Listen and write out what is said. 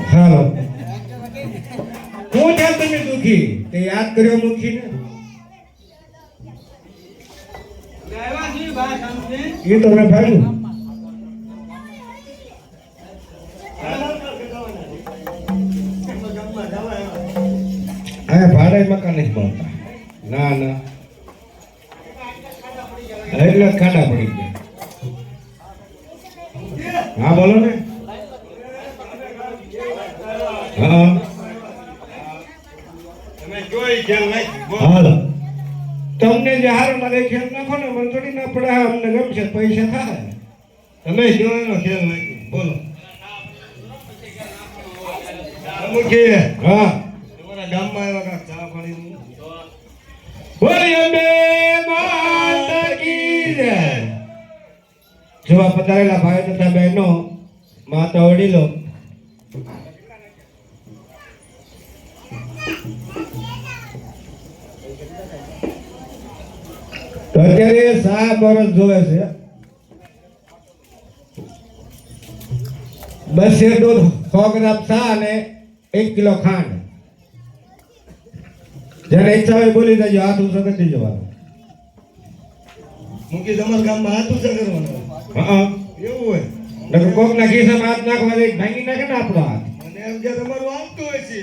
હાલો હું છે તમે દુખી તે યાદ કર્યો મુખી ને એ તો મેં ભાઈ હા ભાડે મકાન નથી મળતા ના ના એટલે ખાડા પડી ગયા હા બોલો ને હા તમે જોઈ ખેલ નાખી હાલો તમને જે હાર મારે ખેલ નાખો ને મને થોડી ના પડે અમને ગમશે પૈસા થાય તમે જોવાનો ખેલ નાખી બોલો મુખી હા તમારા ગામમાં આવ્યા ચા પાણી બોલી અંબે માતા કી જય જોવા પધારેલા ભાઈ તથા બહેનો માતા વડીલો તો અત્યારે 7 વર્ષ જોવે છે બસ દૂધ 100 ગ્રામ ચા અને 1 કિલો ખાંડ જેને ઈચ્છા હોય બોલી દેજો હાથ ઊંચો કરી જવાનું મૂકી તમારા ગામમાં હાથ ઊંચો કરવાનો હા એવું હોય નકર કોકના ખિસ્સામાં હાથ નાખવા દે ભાંગી નાખે ને આપણો હાથ અને એમ જે તમારું આવતું હોય છે